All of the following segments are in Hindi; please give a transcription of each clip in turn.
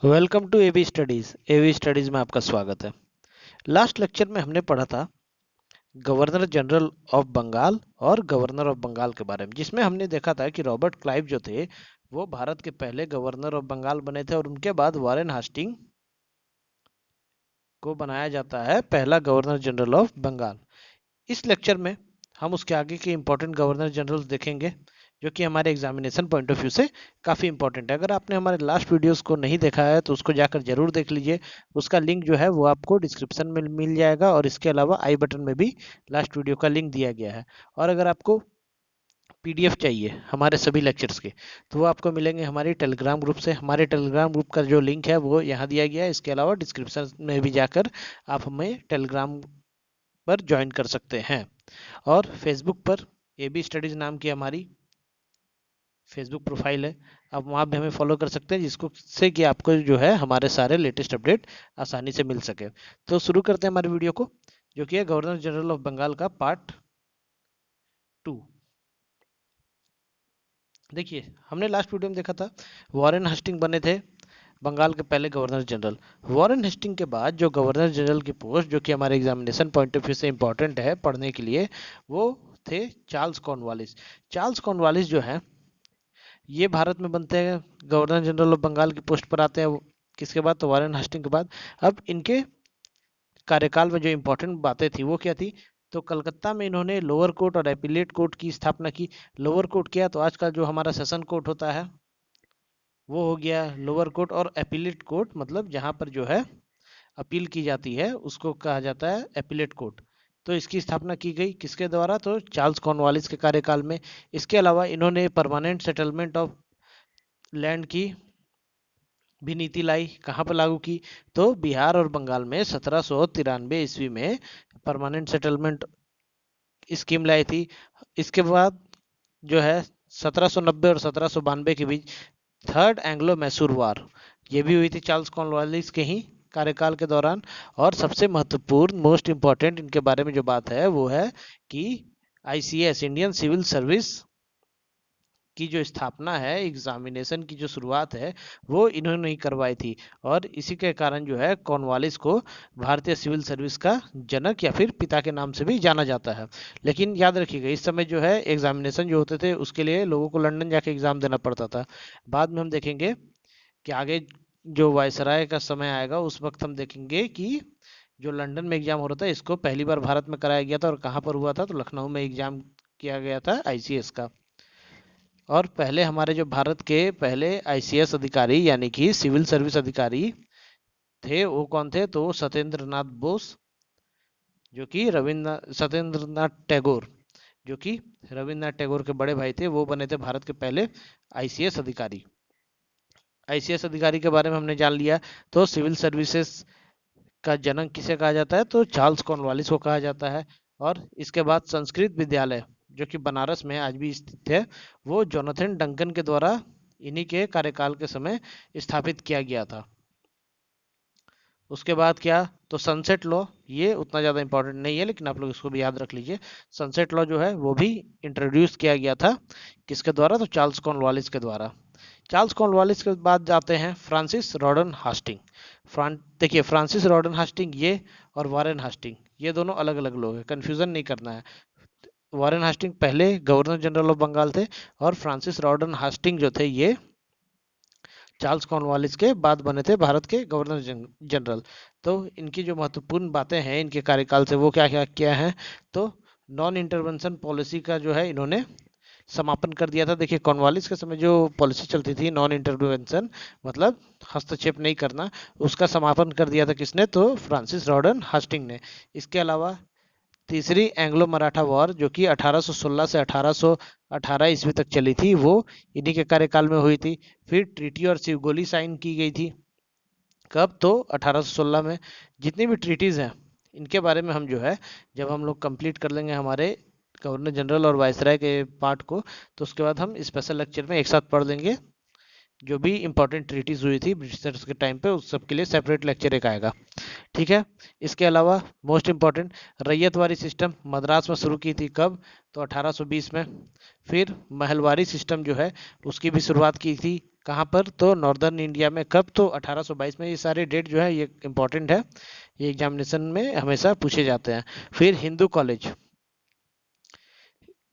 Welcome to AV studies. AV studies में आपका स्वागत है। लास्ट लेक्चर में हमने पढ़ा था गवर्नर जनरल ऑफ बंगाल और गवर्नर ऑफ बंगाल के बारे में, जिसमें हमने देखा था कि रॉबर्ट क्लाइव जो थे वो भारत के पहले गवर्नर ऑफ बंगाल बने थे और उनके बाद वारेन हास्टिंग को बनाया जाता है पहला गवर्नर जनरल ऑफ बंगाल। इस लेक्चर में हम उसके आगे के इंपॉर्टेंट गवर्नर जनरल्स देखेंगे जो कि हमारे एग्जामिनेशन पॉइंट ऑफ व्यू से काफ़ी इंपॉर्टेंट है। अगर आपने हमारे लास्ट वीडियोस को नहीं देखा है तो उसको जाकर जरूर देख लीजिए। उसका लिंक जो है वो आपको डिस्क्रिप्शन में मिल जाएगा और इसके अलावा आई बटन में भी लास्ट वीडियो का लिंक दिया गया है। और अगर आपको पीडीएफ चाहिए हमारे सभी लेक्चर्स के तो वो आपको मिलेंगे हमारे टेलीग्राम ग्रुप से। हमारे टेलीग्राम ग्रुप का जो लिंक है वो यहाँ दिया गया है। इसके अलावा डिस्क्रिप्शन में भी जाकर आप हमें टेलीग्राम पर ज्वाइन कर सकते हैं। और फेसबुक पर ए बी स्टडीज नाम की हमारी फेसबुक प्रोफाइल है, आप वहाँ भी हमें फॉलो कर सकते हैं, जिसको से कि आपको जो है हमारे सारे लेटेस्ट अपडेट आसानी से मिल सके। तो शुरू करते हैं हमारे वीडियो को, जो कि है गवर्नर जनरल ऑफ बंगाल का पार्ट 2। देखिए, हमने लास्ट वीडियो में देखा था वॉरेन हस्टिंग बने थे बंगाल के पहले गवर्नर जनरल। वॉरेन हेस्टिंग के बाद जो गवर्नर जनरल की पोस्ट, जो कि हमारे एग्जामिनेशन पॉइंट ऑफ व्यू से इंपॉर्टेंट है पढ़ने के लिए, वो थे चार्ल्स कॉर्नवालिस। चार्ल्स कॉर्नवालिस जो है ये भारत में बनते हैं, गवर्नर जनरल ऑफ बंगाल की पोस्ट पर आते हैं। किसके बाद? तो वारेन हास्टिंग के बाद। अब इनके कार्यकाल में जो इंपॉर्टेंट बातें थी वो क्या थी? तो कलकत्ता में इन्होंने लोअर कोर्ट और एपीलेट कोर्ट की स्थापना की। लोअर कोर्ट किया तो आज का जो हमारा सेशन कोर्ट होता है वो हो गया लोअर कोर्ट, और एपीलेट कोर्ट मतलब जहां पर जो है अपील की जाती है उसको कहा जाता है एपीलेट कोर्ट। तो इसकी स्थापना की गई किसके द्वारा? तो चार्ल्स कॉर्नवालिस के कार्यकाल में। इसके अलावा इन्होंने परमानेंट सेटलमेंट ऑफ लैंड की भी नीति लाई। कहाँ पर लागू की? तो बिहार और बंगाल में 1793 ईस्वी में परमानेंट सेटलमेंट स्कीम लाई थी। इसके बाद जो है 1790 और 1792 के बीच थर्ड एंग्लो मैसूर वार ये भी हुई थी चार्ल्स कॉर्नवालिस के ही कार्यकाल के दौरान। और सबसे महत्वपूर्ण मोस्ट इंपॉर्टेंट इनके बारे में जो बात है वो है कि आईसीएस इंडियन सिविल सर्विस की जो स्थापना है, एग्जामिनेशन की जो शुरुआत है वो इन्होंने ही करवाई थी। और इसी के कारण जो है कॉर्नवालिस को भारतीय सिविल सर्विस का जनक या फिर पिता के नाम से भी जाना जाता है। लेकिन याद रखिएगा इस समय जो है एग्जामिनेशन जो होते थे उसके लिए लोगों को लंदन जाके एग्जाम देना पड़ता था। बाद में हम देखेंगे कि आगे जो वायसराय का समय आएगा उस वक्त हम देखेंगे कि जो लंदन में एग्जाम हो रहा था इसको पहली बार भारत में कराया गया था। और कहाँ पर हुआ था? तो लखनऊ में एग्जाम किया गया था आईसीएस का। और पहले हमारे जो भारत के पहले आईसीएस अधिकारी यानी कि सिविल सर्विस अधिकारी थे वो कौन थे? तो सत्येंद्र नाथ बोस, जो कि रविन्द्र सत्येंद्र नाथ टैगोर, जो कि रविन्द्रनाथ टैगोर के बड़े भाई थे, वो बने थे भारत के पहले आईसीएस अधिकारी। आईसीएस अधिकारी के बारे में हमने जान लिया। तो सिविल सर्विसेज का जनक किसे कहा जाता है? तो चार्ल्स कॉर्नवालिस को कहा जाता है। और इसके बाद संस्कृत विद्यालय जो कि बनारस में आज भी स्थित है वो जोनाथन डंकन के द्वारा इन्हीं के कार्यकाल के समय स्थापित किया गया था। उसके बाद क्या? तो सनसेट लॉ, ये उतना ज़्यादा इंपॉर्टेंट नहीं है लेकिन आप लोग इसको भी याद रख लीजिए। सनसेट लॉ जो है वो भी इंट्रोड्यूस किया गया था किसके द्वारा? तो चार्ल्स कॉर्नवालिस के द्वारा। चार्ल्स कॉर्नवालिस के बाद जाते हैं फ्रांसिस रॉडन हास्टिंग। देखिए फ्रांसिस रॉडन हास्टिंग ये और वारेन हास्टिंग ये दोनों अलग अलग लोग हैं, कंफ्यूजन नहीं करना है। वारेन हास्टिंग पहले गवर्नर जनरल ऑफ बंगाल थे और फ्रांसिस रॉडन हास्टिंग जो थे ये चार्ल्स कॉर्नवालिस के बाद बने थे भारत के गवर्नर जनरल। तो इनकी जो महत्वपूर्ण बातें हैं इनके कार्यकाल से वो क्या क्या किया है? तो नॉन इंटरवेंशन पॉलिसी का जो है इन्होंने समापन कर दिया था। देखिए कॉर्नवालिस के समय जो पॉलिसी चलती थी नॉन इंटरवेंशन मतलब हस्तक्षेप नहीं करना, उसका समापन कर दिया था किसने? तो फ्रांसिस रॉडन हास्टिंग ने। इसके अलावा तीसरी एंग्लो मराठा वॉर जो कि 1816 से 1818 ईस्वी तक चली थी वो इन्हीं के कार्यकाल में हुई थी। फिर ट्रीटी और सिवगोली साइन की गई थी। कब? तो 1816 में। जितनी भी ट्रीटीज हैं इनके बारे में हम जो है जब हम लोग कंप्लीट कर लेंगे हमारे गवर्नर जनरल और वायसराय के पार्ट को तो उसके बाद हम स्पेशल लेक्चर में एक साथ पढ़ लेंगे। जो भी इंपॉर्टेंट ट्रीटीज हुई थी ब्रिटिशर्स के टाइम पे उस सब के लिए सेपरेट लेक्चर एक आएगा। ठीक है। इसके अलावा most important ryotwari system Madras में शुरू की थी। कब? तो 1820 में। फिर महलवारी सिस्टम जो है उसकी भी शुरुआत की थी कहाँ पर? तो नॉर्दर्न इंडिया में। कब? तो 1822 में। ये सारे डेट जो है ये इंपॉर्टेंट है, ये एग्जामिनेशन में हमेशा पूछे जाते हैं। फिर हिंदू कॉलेज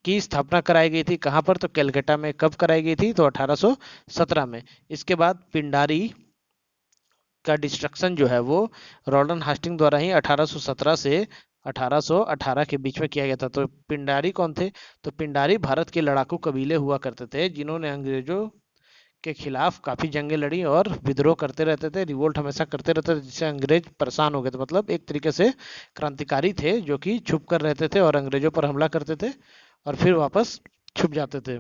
की स्थापना कराई गई थी कहाँ पर? तो कलकत्ता में। कब कराई गई थी? तो 1817 में। इसके बाद पिंडारी का डिस्ट्रक्शन जो है वो रॉल्डन हास्टिंग द्वारा ही 1817 से 1818 के बीच में किया गया था। तो पिंडारी कौन थे? तो पिंडारी भारत के लड़ाकू कबीले हुआ करते थे जिन्होंने अंग्रेजों के खिलाफ काफी जंगें लड़ी और विद्रोह करते रहते थे, रिवोल्ट हमेशा करते रहते थे, जिससे अंग्रेज परेशान हो गए थे। मतलब एक तरीके से क्रांतिकारी थे जो कि छुप कर रहते थे और अंग्रेजों पर हमला करते थे और फिर वापस छुप जाते थे।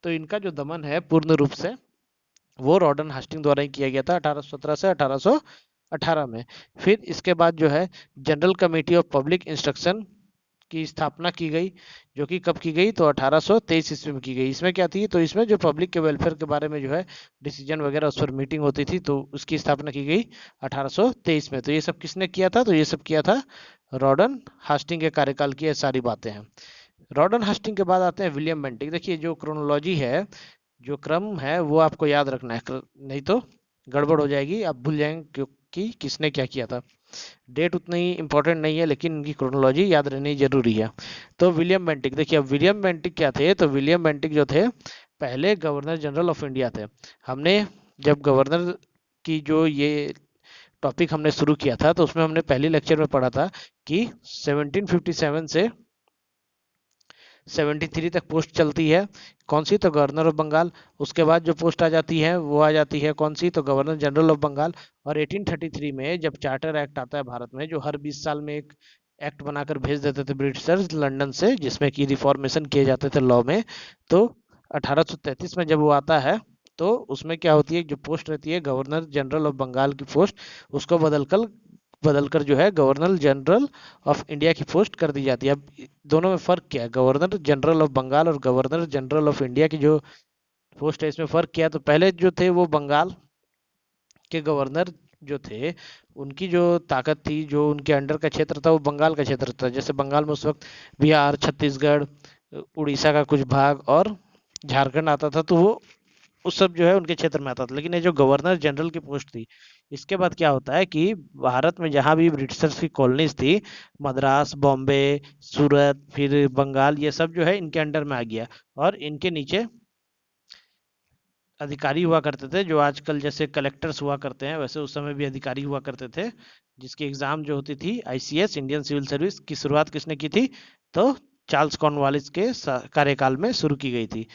तो इनका जो दमन है पूर्ण रूप से वो रॉर्डन हास्टिंग द्वारा ही किया गया था 1817 से 1818 में। फिर इसके बाद जो है general committee of public instruction की स्थापना की गई, जो कि कब की गई? तो 1823 ईस्वी में की गई। इसमें क्या थी? तो इसमें जो पब्लिक के वेलफेयर के बारे में जो है डिसीजन वगैरह उस पर मीटिंग होती थी, तो उसकी स्थापना की गई 1823 में। तो ये सब किसने किया था? तो ये सब किया था रॉर्डन हास्टिंग के कार्यकाल की। ये सारी बातें हैं। रॉर्डन हास्टिंग के बाद आते हैं विलियम बेंटिक। देखिए जो क्रोनोलॉजी है, जो क्रम है वो आपको याद रखना है, नहीं तो गड़बड़ हो जाएगी, आप भूल जाएंगे क्योंकि किसने क्या किया था। डेट उतनी इंपॉर्टेंट नहीं है लेकिन इनकी क्रोनोलॉजी याद रहनी जरूरी है। तो विलियम बेंटिक, देखिए अब विलियम बेंटिक क्या थे? तो विलियम बेंटिक जो थे पहले गवर्नर जनरल ऑफ इंडिया थे। हमने जब गवर्नर की जो ये टॉपिक हमने शुरू किया था तो उसमें हमने पहले लेक्चर में पढ़ा था कि 1757 से 73 तक पोस्ट चलती है। कौन सी? तो गवर्नर ऑफ बंगाल। उसके बाद जो पोस्ट आ जाती है वो आ जाती है कौन सी? तो गवर्नर जनरल ऑफ बंगाल। और 1833 में जब चार्टर एक्ट आता है भारत में, जो हर 20 साल में एक एक्ट बनाकर भेज देते थे ब्रिटिशर्स लंदन से, जिसमें कि रिफॉर्मेशन किए जाते थे लॉ में, तो 1833 में जब वो आता है तो उसमें क्या होती है, जो पोस्ट रहती है गवर्नर जनरल ऑफ बंगाल की पोस्ट, उसको बदलकर जो है गवर्नर जनरल ऑफ इंडिया की पोस्ट कर दी जाती है। अब दोनों में फर्क क्या है? गवर्नर जनरल ऑफ बंगाल और गवर्नर जनरल ऑफ इंडिया की जो पोस्ट है इसमें फर्क क्या है? तो पहले जो थे वो बंगाल के गवर्नर जो थे उनकी जो ताकत थी, जो उनके अंडर का क्षेत्र था वो बंगाल का क्षेत्र था। जैसे बंगाल में उस वक्त बिहार, छत्तीसगढ़, उड़ीसा का कुछ भाग और झारखंड आता था, तो वो उस सब जो है उनके क्षेत्र में आता था। लेकिन ये जो गवर्नर जनरल की पोस्ट थी, इसके बाद क्या होता है कि भारत में जहां भी ब्रिटिशर्स की कॉलोनीज थी, मद्रास, बॉम्बे, सूरत, फिर बंगाल, ये सब जो है इनके अंडर में आ गया। और इनके नीचे अधिकारी हुआ करते थे, जो आजकल जैसे कलेक्टर्स हुआ करते हैं वैसे उस समय भी अधिकारी हुआ करते थे, जिसकी एग्जाम जो होती थी आईसीएस, इंडियन सिविल सर्विस की शुरुआत किसने की थी? तो चार्ल्स कॉर्नवालिस के कार्यकाल में शुरू की गई थी।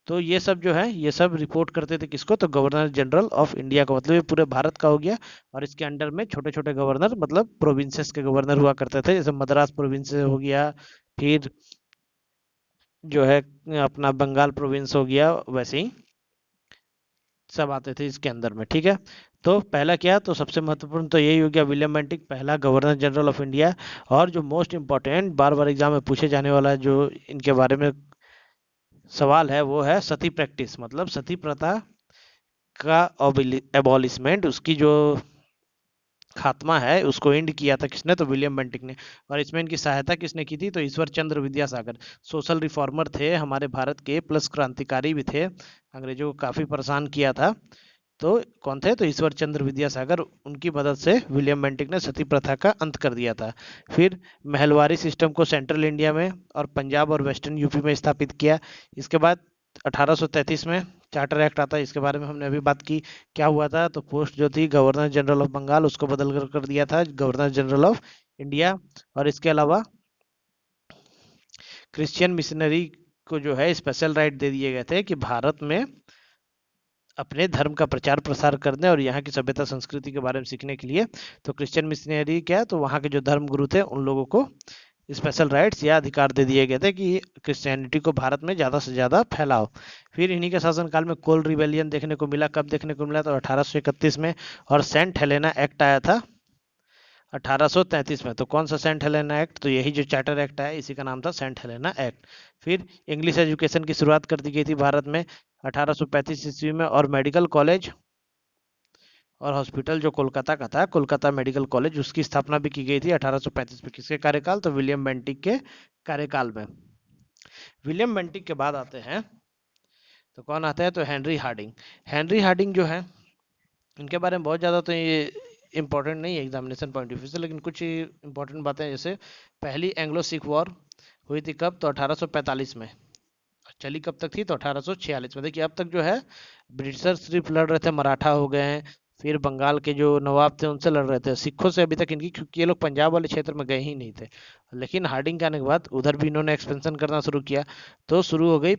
तो ये सब जो है ये सब रिपोर्ट करते थे किसको? तो गवर्नर जनरल ऑफ इंडिया को। मतलब ये पूरे भारत का हो गया और इसके अंडर में छोटे छोटे गवर्नर, मतलब प्रोविंसेस के गवर्नर हुआ करते थे। जैसे मद्रास प्रोविंस हो गया, फिर जो है अपना बंगाल प्रोविंस हो गया, वैसे ही सब आते थे इसके अंदर में। ठीक है, तो पहला क्या? तो सबसे महत्वपूर्ण तो यही हो गया, विलियम बेंटिक पहला गवर्नर जनरल ऑफ इंडिया। और जो मोस्ट इंपॉर्टेंट बार बार एग्जाम में पूछे जाने वाला जो इनके बारे में सवाल है वो है सती प्रैक्टिस, मतलब सती प्रथा का एबॉलिशमेंट, उसकी जो खात्मा है उसको एंड किया था किसने? तो विलियम बेंटिक ने। और इसमें इनकी सहायता किसने की थी? तो ईश्वर चंद्र विद्यासागर। सोशल रिफॉर्मर थे हमारे भारत के, प्लस क्रांतिकारी भी थे, अंग्रेजों को काफी परेशान किया था। तो कौन थे? तो ईश्वर चंद्र विद्यासागर, उनकी मदद से विलियम बेंटिक ने सती प्रथा का अंत कर दिया था। फिर महलवारी सिस्टम को सेंट्रल इंडिया में और पंजाब और वेस्टर्न यूपी में स्थापित किया। इसके बाद 1833 में चार्टर एक्ट आता है, इसके बारे में हमने अभी बात की। क्या हुआ था? तो पोस्ट जो थी गवर्नर जनरल ऑफ बंगाल उसको बदल कर दिया था गवर्नर जनरल ऑफ इंडिया। और इसके अलावा क्रिश्चियन मिशनरी को जो है स्पेशल राइट दे दिए गए थे कि भारत में अपने धर्म का प्रचार प्रसार करने और यहाँ की सभ्यता संस्कृति के बारे में सीखने के लिए। तो क्रिश्चियन मिशनरी क्या, तो वहाँ के जो धर्म गुरु थे उन लोगों को स्पेशल राइट्स या अधिकार दे दिए गए थे कि क्रिश्चियनिटी को भारत में ज़्यादा से ज़्यादा फैलाओ। फिर इन्हीं के शासनकाल में कोल रिवेलियन देखने को मिला। कब देखने को मिला? तो 1831 में। और सेंट हेलेना एक्ट आया था 1833 में। तो कौन सा सेंट हेलेना एक्ट? तो यही जो चार्टर एक्ट है इसी का नाम था सेंट हेलेना एक्ट। फिर इंग्लिश एजुकेशन की शुरुआत कर दी गई थी भारत में 1835 ईस्वी में। और मेडिकल कॉलेज और हॉस्पिटल जो कोलकाता का था, कोलकाता मेडिकल कॉलेज, उसकी स्थापना भी की गई थी 1835 में। किसके कार्यकाल? तो विलियम बेंटिक के कार्यकाल में। विलियम बेंटिक के बाद आते हैं तो कौन आता है, तो हेनरी हार्डिंग। हेनरी हार्डिंग जो है, इनके बारे में बहुत ज़्यादा तो ये इम्पोर्टेंट नहीं है एग्जामिनेशन पॉइंट ऑफ व्यू से, लेकिन कुछ इंपॉर्टेंट बातें, जैसे पहली एंग्लो सिख वॉर हुई थी कब, तो 1845 में। चली कब तक थी, तो 1846 में। देखिए अब तक जो है ब्रिटिशर सिर्फ लड़ रहे थे, मराठा हो गए हैं, फिर बंगाल के जो नवाब थे उनसे लड़ रहे थे, सिखों से अभी तक इनकी, क्योंकि ये लोग पंजाब वाले क्षेत्र में गए ही नहीं थे। लेकिन हार्डिंग के आने के बाद उधर भी इन्होंने एक्सपेंशन करना शुरू किया, तो शुरू हो गई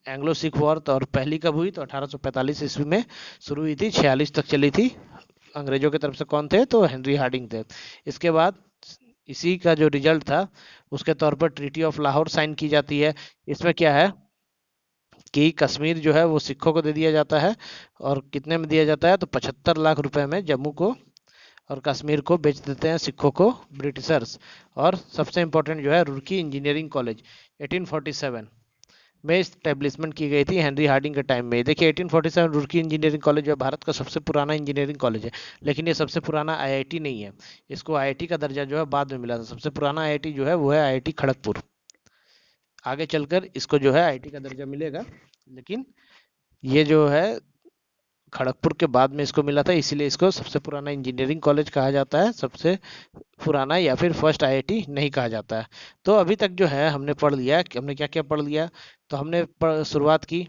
एंग्लो सिख वॉर। तो और पहली कब हुई, तो 1845 ईस्वी में शुरू हुई थी, 46 तक चली थी। अंग्रेजों की तरफ से कौन थे, तो हेनरी हार्डिंग थे। इसके बाद इसी का जो रिजल्ट था उसके तौर पर ट्रीटी ऑफ लाहौर साइन की जाती है। इसमें क्या है कि कश्मीर जो है वो सिखों को दे दिया जाता है, और कितने में दिया जाता है, तो 75 लाख रुपए में जम्मू को और कश्मीर को बेच देते हैं सिखों को ब्रिटिशर्स। और सबसे इंपॉर्टेंट जो है रुड़की इंजीनियरिंग कॉलेज 1847 में स्टेब्लिशमेंट की गई थी हेनरी हार्डिंग के टाइम में। देखिए 1847 रुड़की इंजीनियरिंग कॉलेज जो है भारत का सबसे पुराना इंजीनियरिंग कॉलेज है, लेकिन ये सबसे पुराना आईआईटी नहीं है। इसको आईआईटी का दर्जा जो है बाद में मिला था। सबसे पुराना आईआईटी जो है वो है आईआईटी खड़गपुर। आगे चलकर इसको जो है आईआईटी का दर्जा मिलेगा, लेकिन ये जो है खड़गपुर के बाद में इसको मिला था, इसीलिए इसको सबसे पुराना इंजीनियरिंग कॉलेज कहा जाता है, सबसे पुराना या फिर फर्स्ट आईआईटी नहीं कहा जाता है। तो अभी तक जो है हमने पढ़ लिया कि हमने क्या क्या पढ़ लिया। तो हमने शुरुआत की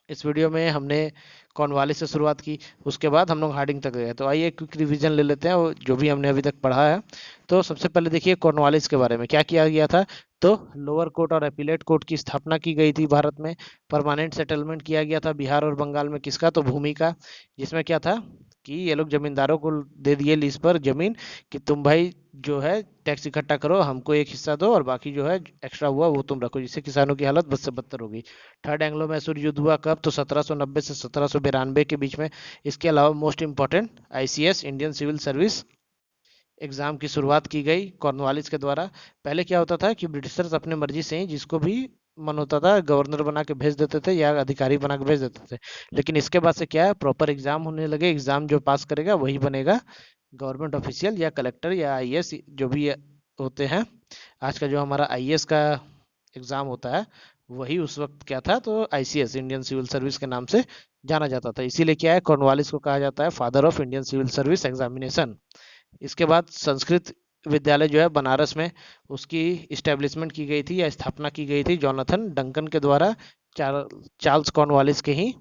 इस वीडियो में, हमने कॉर्नवालिस से शुरुआत की, उसके बाद हम लोग हार्डिंग तक गए। तो आइए क्विक रिवीजन ले लेते हैं जो भी हमने अभी तक पढ़ा है। तो सबसे पहले देखिए कॉर्नवालिस के बारे में क्या किया गया था। तो लोअर कोर्ट और अपीलेट कोर्ट की स्थापना की गई थी भारत में। परमानेंट सेटलमेंट किया गया था बिहार और बंगाल में, किसका, तो भूमि का। जिसमें क्या था कि ये लोग जमींदारों को दे दिए लीज पर जमीन, कि तुम भाई जो है टैक्स इकट्ठा करो, हमको एक हिस्सा दो, और बाकी जो है एक्स्ट्रा हुआ वो तुम रखो, जिससे किसानों की हालत बद से बदतर हो गई। थर्ड एंग्लो मैसूर युद्ध हुआ कब, तो 1790 से 1792 के बीच में। इसके अलावा most important ICS Indian civil service exam की शुरुआत की गई कॉर्नवालिस के द्वारा। पहले क्या होता था कि ब्रिटिशर्स अपने मर्जी से ही जिसको भी मन होता था गवर्नर बना के भेज देते थे या अधिकारी बना के भेज देते थे। लेकिन इसके बाद से क्या है, प्रॉपर एग्जाम होने लगे, एग्जाम जो पास करेगा वही बनेगा गवर्नमेंट ऑफिशियल या कलेक्टर या आईएएस जो भी होते हैं। आज का जो हमारा आईएएस का एग्जाम होता है वही उस वक्त क्या था, तो आईसीएस इंडियन सिविल सर्विस के नाम से जाना जाता था। इसीलिए क्या है, कॉर्नवालिस को कहा जाता है father of Indian civil service examination. इसके बाद संस्कृत विद्यालय जो है बनारस में, उसकी इस्टेब्लिशमेंट की गई थी या स्थापना की गई थी जोनाथन डंकन के द्वारा, चार्ल्स कॉर्नवालिस के ही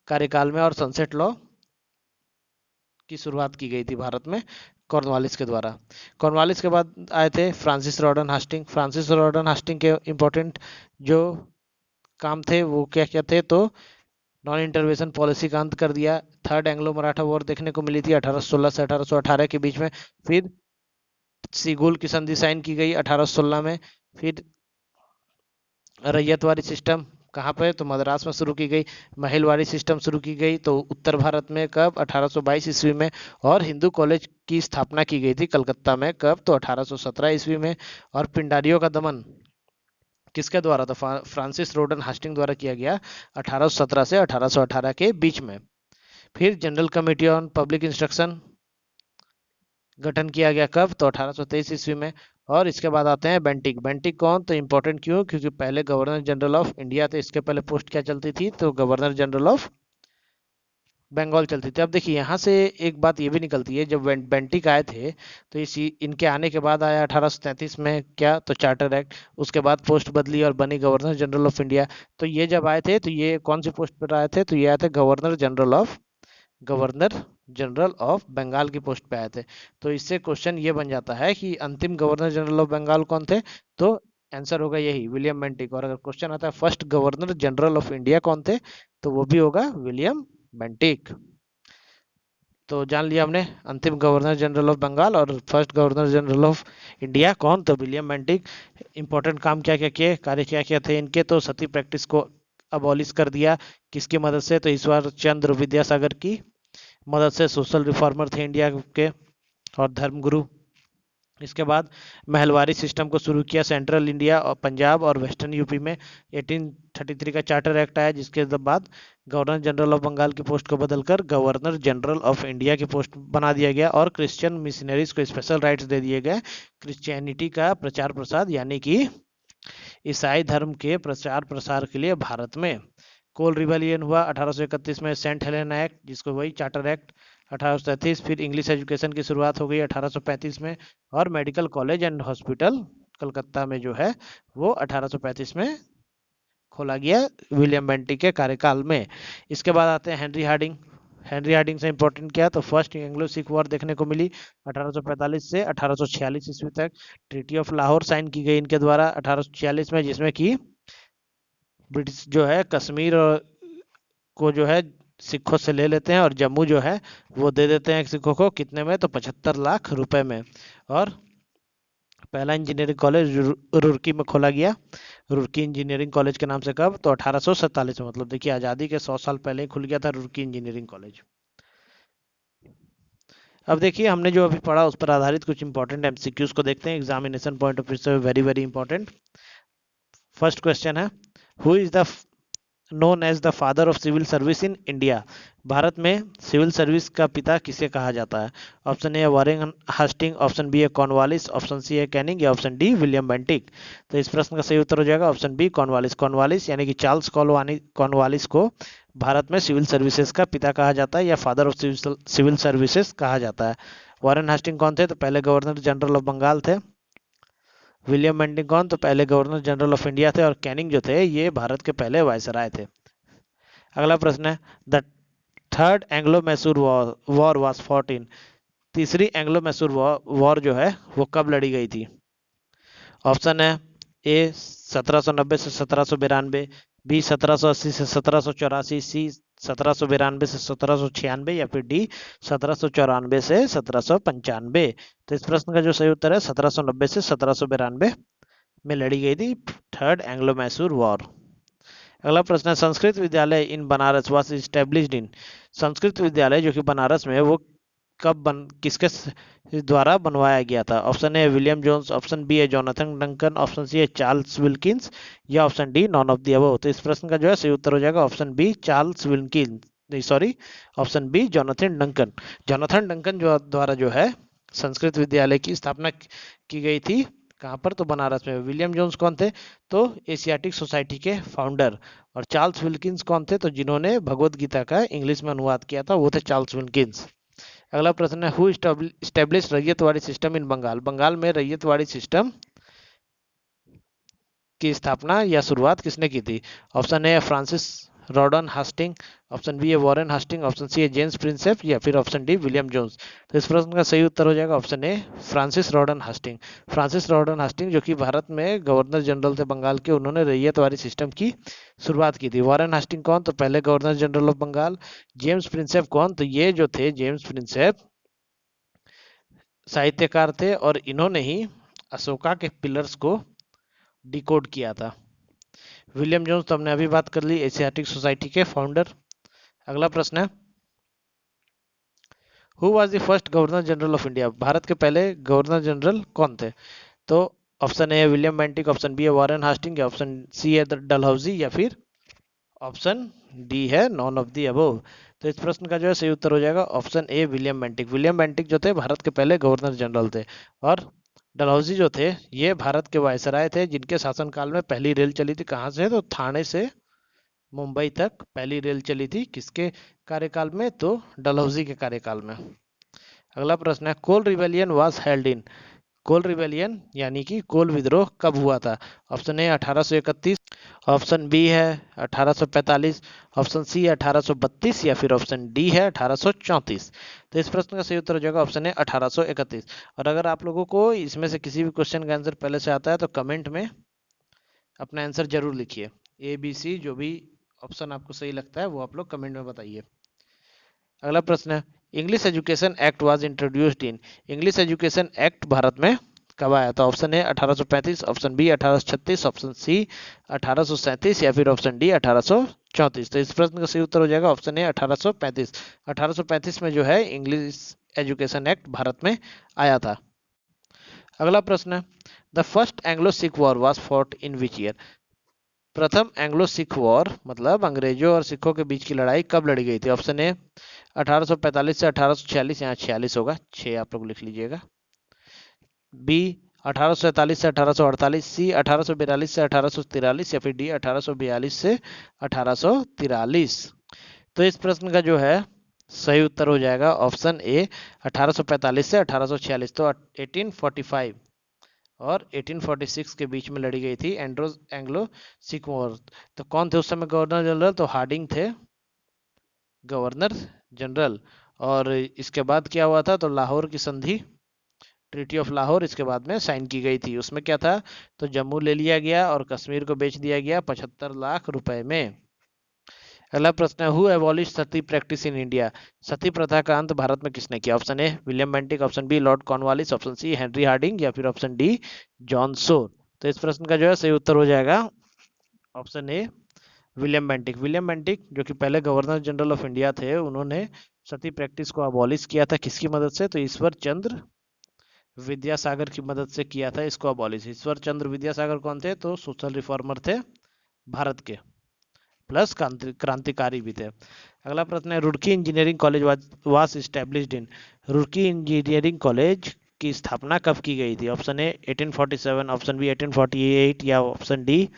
कार्यकाल में। और सनसेट लॉ की शुरुआत की गई थी भारत में कॉर्नवालिस के द्वारा। कॉर्नवालिस के बाद आए थे Francis Rawdon Hastings. Francis Rawdon Hastings के इम्पोर्टेंट जो काम थे वो क्या क्या थे, तो नॉन इंटरवेंशन पॉलिसी का अंत कर दिया। थर्ड एंग्लो मराठा वॉर देखने को मिली थी 1816 से 1818 के बीच में। फिर सिगुल की संधि साइन की गई 1816 में। फिर रैयतवाड़ी सिस्टम कहाँ पे, तो मद्रास में शुरू की गई। महलवाड़ी सिस्टम शुरू की गई तो उत्तर भारत में कब, 1822 ईस्वी में। और हिंदू कॉलेज की स्थापना की गई थी कलकत्ता में कब, तो 1817 ईस्वी में। और पिंडारियों का दमन किसके द्वारा, तो फ्रांसिस रोडन हास्टिंग द्वारा किया गया 1817 से 1818 के बीच में। फिर general committee on public instruction गठन किया गया कब, तो 1823 ईस्वी में। और इसके बाद आते हैं बेंटिक। बेंटिक कौन, तो इंपॉर्टेंट क्यों, क्योंकि पहले गवर्नर जनरल ऑफ इंडिया थे। इसके पहले पोस्ट क्या चलती थी, तो गवर्नर जनरल ऑफ बंगाल चलती थी। अब देखिए यहाँ से एक बात ये भी निकलती है, जब बेंटिक आए थे तो इसी इनके आने के बाद आया 1833 में क्या, तो चार्टर एक्ट। उसके बाद पोस्ट बदली और बनी गवर्नर जनरल ऑफ इंडिया। तो ये जब आए थे तो ये कौन सी पोस्ट पर आए थे, तो ये आए थे गवर्नर जनरल ऑफ बंगाल की पोस्ट पे आए थे। तो इससे क्वेश्चन ये बन जाता है कि अंतिम गवर्नर जनरल ऑफ बंगाल कौन थे, तो आंसर होगा यही विलियम बेंटिक। और अगर क्वेश्चन आता है first governor general of India कौन थे, तो वो भी होगा विलियम बेंटिक। तो जान लिया हमने अंतिम गवर्नर जनरल ऑफ बंगाल और first governor general of India कौन, तो विलियम बेंटिक। इंपॉर्टेंट काम क्या क्या किए, कार्य क्या क्या थे इनके, तो सती प्रैक्टिस को अबॉलिश कर दिया। किसकी मदद से, तो ईश्वर चंद्र विद्यासागर की मदद से। सोशल रिफॉर्मर थे इंडिया के और धर्मगुरु। इसके बाद महलवारी सिस्टम को शुरू किया सेंट्रल इंडिया और पंजाब और वेस्टर्न यूपी में। 1833 का चार्टर एक्ट आया, जिसके बाद गवर्नर जनरल ऑफ बंगाल की पोस्ट को बदलकर गवर्नर जनरल ऑफ इंडिया की पोस्ट बना दिया गया। और क्रिश्चियन मिशनरीज को स्पेशल राइट्स दे दिए गए क्रिश्चियनिटी का प्रचार प्रसार यानी कि ईसाई धर्म के प्रचार प्रसार के लिए भारत में। कोल रिबेलियन हुआ 1831 में, सेंट हेलेना एक्ट जिसको वही चार्टर एक्ट 1833, फिर इंग्लिश एजुकेशन की शुरुआत हो गई 1835 में, और medical college and hospital Calcutta में जो है वो 1835 में खोला गया विलियम बेंटिक के कार्यकाल में। इसके बाद आते हैं हेनरी हार्डिंग। हेनरी हार्डिंग से इंपॉर्टेंट क्या, तो फर्स्ट एंग्लो सिख वॉर देखने को मिली 1845 से 1846 ईस्वी तक। ट्रीटी ऑफ लाहौर साइन की गई इनके द्वारा 1846 में, जिसमें कि ब्रिटिश जो है कश्मीर को जो है सिखों से ले लेते हैं और जम्मू जो है वो दे देते हैं सिखों को, कितने में, तो 75 लाख रुपए में। और पहला इंजीनियरिंग कॉलेज रुड़की में खोला गया, रुड़की इंजीनियरिंग कॉलेज के नाम से, कब, तो 1847 में। मतलब देखिए आज़ादी के 100 साल पहले ही खुल गया था रुड़की इंजीनियरिंग कॉलेज। अब देखिए हमने जो अभी पढ़ा उस पर आधारित कुछ इंपॉर्टेंट एमसीक्यूज को देखते हैं, एग्जामिनेशन पॉइंट ऑफ व्यू से very very important. First question है, who is the known as the father of civil service in India. भारत में सिविल सर्विस का पिता किसे कहा जाता है। Option A Warren Hastings, option B है कॉर्नवालिस, ऑप्शन सी है कैनिंग, या ऑप्शन डी विलियम बेंटिक। तो इस प्रश्न का सही उत्तर हो जाएगा ऑप्शन बी कॉर्नवालिस। कॉर्नवालिस यानी कि चार्ल्स कॉर्नवालिस को भारत में सिविल सर्विसेज का पिता कहा जाता है या फादर ऑफ सिविल सर्विसेज कहा जाता है। वॉरेन हास्टिंग कौन थे, तो पहले गवर्नर जनरल ऑफ बंगाल थे। विलियम बेंटिक कौन, तो पहले गवर्नर जनरल ऑफ इंडिया थे। और कैनिंग जो थे ये भारत के पहले वायसराय थे। अगला प्रश्न है, the third Anglo Mysore war was fought in. तीसरी एंग्लो मैसूर वॉर जो है वो कब लड़ी गई थी। ऑप्शन है ए 1790 से 1792, बी 1780 से 1784, सी 1792 से 1796, या फिर डी 1794 से 1795। तो इस प्रश्न का जो सही उत्तर है 1790 से 1792 में लड़ी गई थी थर्ड एंग्लो मैसूर वॉर। अगला प्रश्न है, Sanskrit Vidyalaya in Banaras was established in. Sanskrit Vidyalaya जो कि बनारस में है वो किसके द्वारा बनवाया गया था। Option A William Jones, option B है जोनाथन डंकन, ऑप्शन सी है चार्ल्स विल्किंस, या option D none of the above. तो इस प्रश्न का जो है सही उत्तर हो जाएगा ऑप्शन बी चार्ल्स विल्किंस, नहीं sorry, option B Jonathan Duncan. Jonathan Duncan जो द्वारा जो है संस्कृत विद्यालय की स्थापना की गई थी, कहाँ पर, तो बनारस में। विलियम जोन्स कौन थे, तो एशियाटिक सोसाइटी के फाउंडर। और चार्ल्स विल्किंस कौन थे, तो जिन्होंने भगवत गीता का इंग्लिश में अनुवाद किया था वो थे चार्ल्स विल्किंस। अगला प्रश्न है, who establish Ryotwari system in Bengal. Bengal में रैयतवाड़ी सिस्टम की स्थापना या शुरुआत किसने की थी। Option A Francis Rawdon Hastings, option B है वॉरेन हास्टिंग, ऑप्शन सी है जेम्स प्रिंसेप, या फिर ऑप्शन डी विलियम जोन्स। तो इस प्रश्न का सही उत्तर हो जाएगा option A Francis Rawdon Hastings. Francis Rawdon Hastings जो कि भारत में गवर्नर जनरल थे बंगाल के, उन्होंने रैयतवाड़ी सिस्टम की शुरुआत की थी। वॉरेन हास्टिंग कौन, तो पहले governor general of Bengal. James Prinsep कौन, तो ये जो थे जेम्स प्रिंसेप साहित्यकार थे और इन्होंने ही अशोका के पिलर्स को डिकोड किया था। विलियम जोन्स तो हमने अभी बात कर ली, एशियाटिक सोसाइटी के फाउंडर। अगला प्रश्न है, who was the first governor general of India. Bharat के पहले गवर्नर जनरल कौन थे। तो ऑप्शन ए है विलियम बेंटिक, ऑप्शन बी है वॉरेन हास्टिंग, ऑप्शन सी है डलहौजी, या फिर ऑप्शन डी है नॉन ऑफ दी अबव। तो इस प्रश्न का जो है सही उत्तर हो जाएगा option A William Bentinck. William Bentinck जो थे भारत के पहले गवर्नर जनरल थे। और डलहौजी जो थे ये भारत के वायसराय थे, जिनके शासनकाल में पहली रेल चली थी कहाँ से, तो थाने से मुंबई तक पहली रेल चली थी। किसके कार्यकाल में, तो डलहौजी के कार्यकाल में। अगला प्रश्न है, Kol rebellion was held in. Kol rebellion यानी कि कोल विद्रोह कब हुआ था। ऑप्शन ए 1831, ऑप्शन बी है 1845, ऑप्शन सी है 1832, या फिर ऑप्शन डी है 1834। तो इस प्रश्न का सही उत्तर हो जाएगा ऑप्शन है 1831। और अगर आप लोगों को इसमें से किसी भी क्वेश्चन का आंसर पहले से आता है तो कमेंट में अपना आंसर जरूर लिखिए। ए बी सी जो भी ऑप्शन आपको सही लगता है वो आप लोग कमेंट में बताइए। अगला प्रश्न है, English education act was introduced in. English education act Bharat में कब आया था। Option A 1835, option B 1836, option C 1837, या फिर ऑप्शन डी 1834। तो इस प्रश्न का सही उत्तर हो जाएगा ऑप्शन ए 1835। 1835 में जो है इंग्लिश एजुकेशन एक्ट भारत में आया था। अगला प्रश्न है, the first Anglo Sikh war was fought in which year. प्रथम एंग्लो सिख वॉर मतलब अंग्रेजों और सिखों के बीच की लड़ाई कब लड़ी गई थी। ऑप्शन ए 1845 से 1846, यहाँ 46 होगा, 6 आप लोग लिख लीजिएगा। बी 1843 से 1848, सी 1842 से 1843 या फिर डी 1842 से 1843। तो इस प्रश्न का जो है सही उत्तर हो जाएगा ऑप्शन ए 1845 से 1846। तो 1845 और 1846 के बीच में लड़ी गई थी एंग्लो सिख वॉर। तो कौन थे उस समय गवर्नर जनरल? तो हार्डिंग थे गवर्नर जनरल। और इसके बाद क्या हुआ था? तो लाहौर की संधि, ट्रीटी ऑफ लाहौर इसके बाद में साइन की गई थी। उसमें क्या था? तो जम्मू ले लिया गया और कश्मीर को बेच दिया गया 75 लाख रुपए में। अगला प्रश्न है, who abolish sati practice in India? सती प्रथा का अंत भारत में किसने किया? Option A William Bentinck, option B Lord Cornwallis, option C Henry Hardinge या फिर ऑप्शन डी जॉन सोर। तो इस प्रश्न का जो है सही उत्तर हो जाएगा option A William Bentinck. William Bentinck जो कि पहले गवर्नर जनरल ऑफ इंडिया थे, उन्होंने सती प्रैक्टिस को अबॉलिश किया था। किसकी मदद से? तो ईश्वर चंद्र विद्यासागर की मदद से किया था इसको अबॉलिश। ईश्वर चंद्र विद्यासागर कौन थे? तो सोशल रिफॉर्मर थे भारत के, प्लस क्रांतिकारी भी थे। अगला प्रश्न है, Roorkee engineering college was established in? Roorkee engineering college की स्थापना कब की गई थी? ऑप्शन ए 1847, ऑप्शन बी 1848 या ऑप्शन डी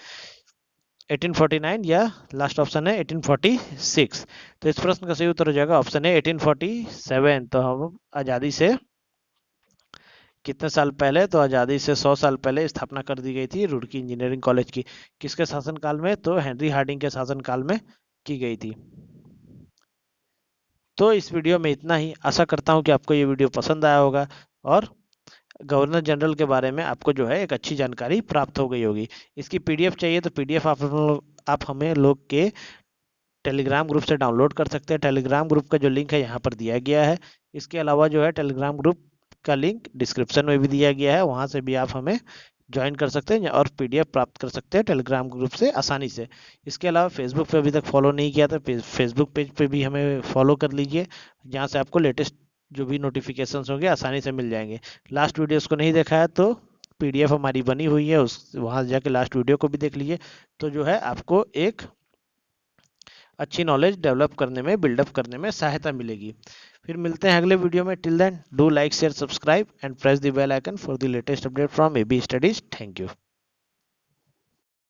1849 या लास्ट ऑप्शन है 1846। तो इस प्रश्न का सही उत्तर हो जाएगा ऑप्शन है 1847। तो हम आज़ादी से कितने साल पहले? तो आज़ादी से 100 साल पहले स्थापना कर दी गई थी रुड़की इंजीनियरिंग कॉलेज की। किसके शासनकाल में? तो हेनरी हार्डिंग के शासनकाल में की गई थी। तो इस वीडियो में इतना ही। आशा करता हूँ कि आपको ये वीडियो पसंद आया होगा और गवर्नर जनरल के बारे में आपको जो है एक अच्छी जानकारी प्राप्त हो गई होगी। इसकी पीडीएफ चाहिए तो पीडीएफ आप हमें लोग के टेलीग्राम ग्रुप से डाउनलोड कर सकते हैं। टेलीग्राम ग्रुप का जो लिंक है यहाँ पर दिया गया है। इसके अलावा जो है टेलीग्राम ग्रुप का लिंक डिस्क्रिप्शन में भी दिया गया है, वहाँ से भी आप हमें ज्वाइन कर सकते हैं और पीडीएफ प्राप्त कर सकते हैं टेलीग्राम ग्रुप से आसानी से। इसके अलावा फेसबुक पे अभी तक फॉलो नहीं किया तो फेसबुक पेज पे भी हमें फॉलो कर लीजिए, जहाँ से आपको लेटेस्ट जो भी नोटिफिकेशंस होंगे आसानी से मिल जाएंगे। लास्ट वीडियोस को नहीं देखा है तो पीडीएफ हमारी बनी हुई है, उस वहाँ जाके लास्ट वीडियो को भी देख लीजिए। तो जो है आपको एक अच्छी नॉलेज डेवलप करने में, बिल्डअप करने में सहायता मिलेगी। फिर मिलते हैं अगले वीडियो में। Till then do like share subscribe and press the bell icon for the latest update from AB studies. Thank you.